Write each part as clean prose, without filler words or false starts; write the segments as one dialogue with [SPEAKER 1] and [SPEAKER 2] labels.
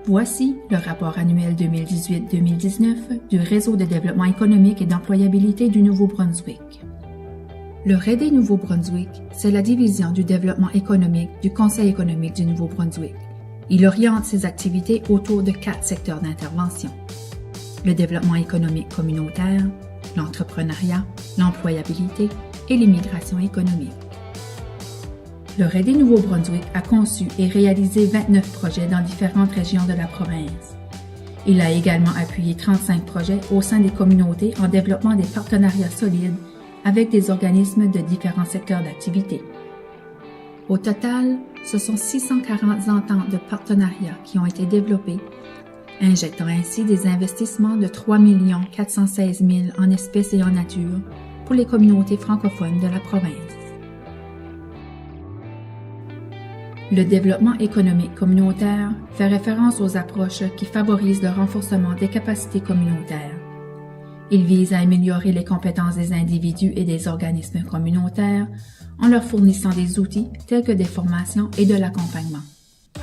[SPEAKER 1] Voici le rapport annuel 2018-2019 du Réseau de développement économique et d'employabilité du Nouveau-Brunswick. Le REDE Nouveau-Brunswick, c'est la division du développement économique du Conseil économique du Nouveau-Brunswick. Il oriente ses activités autour de 4 secteurs d'intervention: le développement économique communautaire, l'entrepreneuriat, l'employabilité et l'immigration économique. Le REDE Nouveau-Brunswick a conçu et réalisé 29 projets dans différentes régions de la province. Il a également appuyé 35 projets au sein des communautés en développant des partenariats solides avec des organismes de différents secteurs d'activité. Au total, ce sont 640 ententes de partenariat qui ont été développées, injectant ainsi des investissements de 3 416 000 en espèces et en nature pour les communautés francophones de la province. Le développement économique communautaire fait référence aux approches qui favorisent le renforcement des capacités communautaires. Il vise à améliorer les compétences des individus et des organismes communautaires en leur fournissant des outils tels que des formations et de l'accompagnement.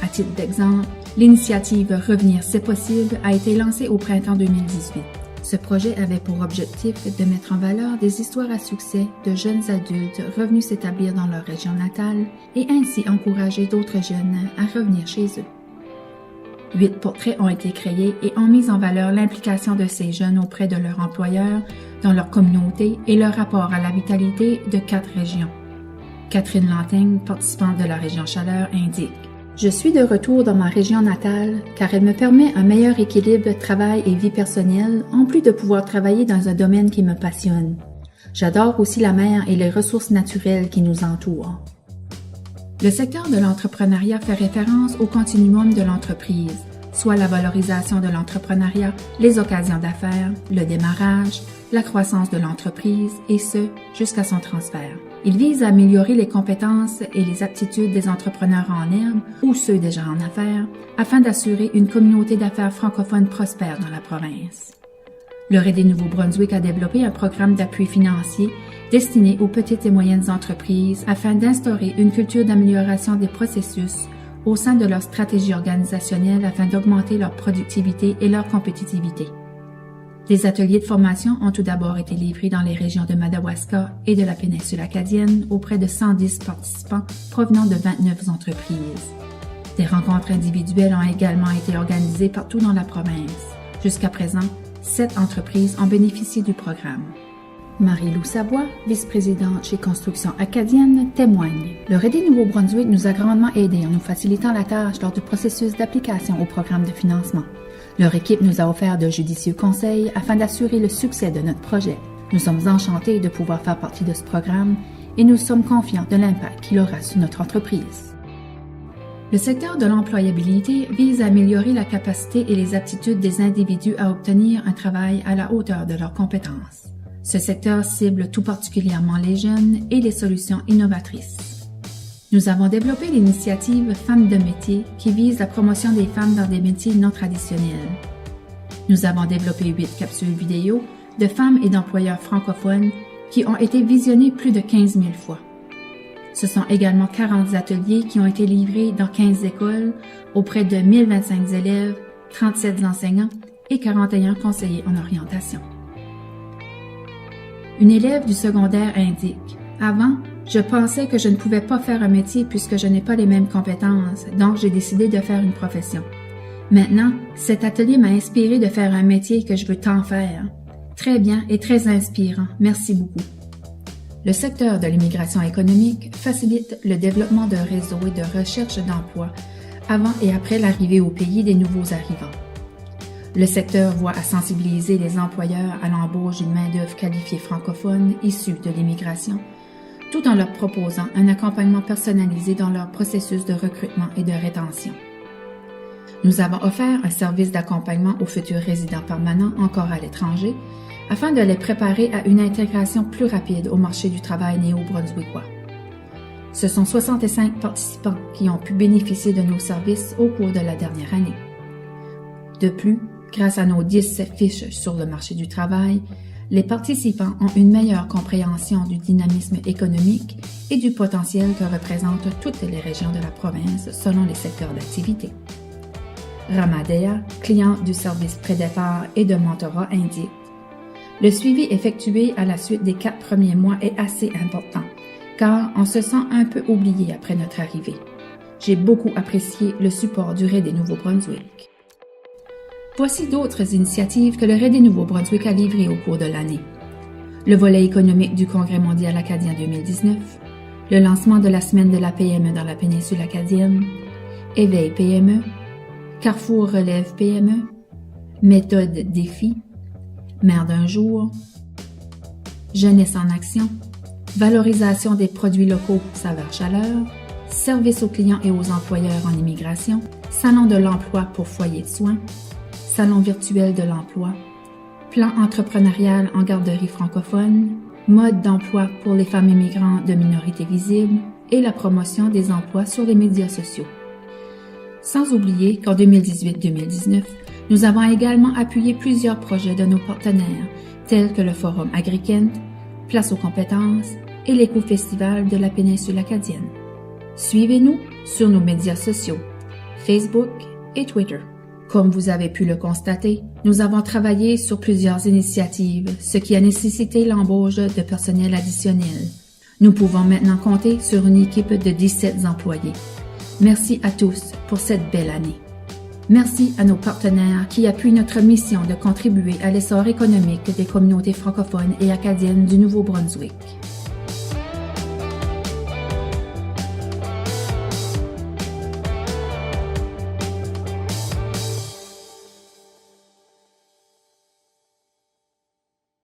[SPEAKER 1] À titre d'exemple, l'initiative Revenir c'est possible a été lancée au printemps 2018. Ce projet avait pour objectif de mettre en valeur des histoires à succès de jeunes adultes revenus s'établir dans leur région natale et ainsi encourager d'autres jeunes à revenir chez eux. 8 portraits ont été créés et ont mis en valeur l'implication de ces jeunes auprès de leur employeur, dans leur communauté et leur rapport à la vitalité de 4 régions. Catherine Lantaigne, participante de la région Chaleur, indique: Je suis de retour dans ma région natale car elle me permet un meilleur équilibre travail et vie personnelle, en plus de pouvoir travailler dans un domaine qui me passionne. J'adore aussi la mer et les ressources naturelles qui nous entourent. Le secteur de l'entrepreneuriat fait référence au continuum de l'entreprise, soit la valorisation de l'entrepreneuriat, les occasions d'affaires, le démarrage, la croissance de l'entreprise, et ce, jusqu'à son transfert. Il vise à améliorer les compétences et les aptitudes des entrepreneurs en herbe ou ceux déjà en affaires, afin d'assurer une communauté d'affaires francophone prospère dans la province. Le REDE Nouveau-Brunswick a développé un programme d'appui financier destiné aux petites et moyennes entreprises afin d'instaurer une culture d'amélioration des processus au sein de leur stratégie organisationnelle afin d'augmenter leur productivité et leur compétitivité. Des ateliers de formation ont tout d'abord été livrés dans les régions de Madawaska et de la péninsule acadienne auprès de 110 participants provenant de 29 entreprises. Des rencontres individuelles ont également été organisées partout dans la province. Jusqu'à présent, 7 entreprises ont bénéficié du programme. Marie-Lou Savoie, vice-présidente chez Construction Acadienne, témoigne. Le REDE Nouveau-Brunswick nous a grandement aidés en nous facilitant la tâche lors du processus d'application au programme de financement. Leur équipe nous a offert de judicieux conseils afin d'assurer le succès de notre projet. Nous sommes enchantés de pouvoir faire partie de ce programme et nous sommes confiants de l'impact qu'il aura sur notre entreprise. Le secteur de l'employabilité vise à améliorer la capacité et les aptitudes des individus à obtenir un travail à la hauteur de leurs compétences. Ce secteur cible tout particulièrement les jeunes et les solutions innovatrices. Nous avons développé l'initiative Femmes de métier qui vise la promotion des femmes dans des métiers non traditionnels. Nous avons développé 8 capsules vidéo de femmes et d'employeurs francophones qui ont été visionnées plus de 15 000 fois. Ce sont également 40 ateliers qui ont été livrés dans 15 écoles auprès de 1025 élèves, 37 enseignants et 41 conseillers en orientation. Une élève du secondaire indique: Avant, je pensais que je ne pouvais pas faire un métier puisque je n'ai pas les mêmes compétences, donc j'ai décidé de faire une profession. Maintenant, cet atelier m'a inspiré de faire un métier que je veux tant faire. Très bien et très inspirant. Merci beaucoup. Le secteur de l'immigration économique facilite le développement d'un réseau et de recherche d'emploi avant et après l'arrivée au pays des nouveaux arrivants. Le secteur voit à sensibiliser les employeurs à l'embauche d'une main-d'œuvre qualifiée francophone issue de l'immigration, tout en leur proposant un accompagnement personnalisé dans leur processus de recrutement et de rétention. Nous avons offert un service d'accompagnement aux futurs résidents permanents encore à l'étranger afin de les préparer à une intégration plus rapide au marché du travail néo-brunswickois. Ce sont 65 participants qui ont pu bénéficier de nos services au cours de la dernière année. De plus, grâce à nos 10 fiches sur le marché du travail, les participants ont une meilleure compréhension du dynamisme économique et du potentiel que représentent toutes les régions de la province selon les secteurs d'activité. Ramadea, cliente du service prédépart et de mentorat, indique: le suivi effectué à la suite des 4 premiers mois est assez important, car on se sent un peu oublié après notre arrivée. J'ai beaucoup apprécié le support du Raid des Nouveau-Brunswick. Voici d'autres initiatives que le Raid des Nouveau-Brunswick a livrées au cours de l'année. Le volet économique du Congrès mondial acadien 2019, le lancement de la semaine de la PME dans la péninsule acadienne, Éveil PME, Carrefour Relève PME, Méthode Défi, Mère d'un jour, Jeunesse en action, valorisation des produits locaux Saveur Chaleur, service aux clients et aux employeurs en immigration, salon de l'emploi pour foyer de soins, salon virtuel de l'emploi, plan entrepreneurial en garderie francophone, mode d'emploi pour les femmes immigrantes de minorités visibles et la promotion des emplois sur les médias sociaux. Sans oublier qu'en 2018-2019, nous avons également appuyé plusieurs projets de nos partenaires, tels que le Forum Agrikent, Place aux compétences et l'Éco-Festival de la péninsule acadienne. Suivez-nous sur nos médias sociaux, Facebook et Twitter. Comme vous avez pu le constater, nous avons travaillé sur plusieurs initiatives, ce qui a nécessité l'embauche de personnel additionnel. Nous pouvons maintenant compter sur une équipe de 17 employés. Merci à tous pour cette belle année. Merci à nos partenaires qui appuient notre mission de contribuer à l'essor économique des communautés francophones et acadiennes du Nouveau-Brunswick.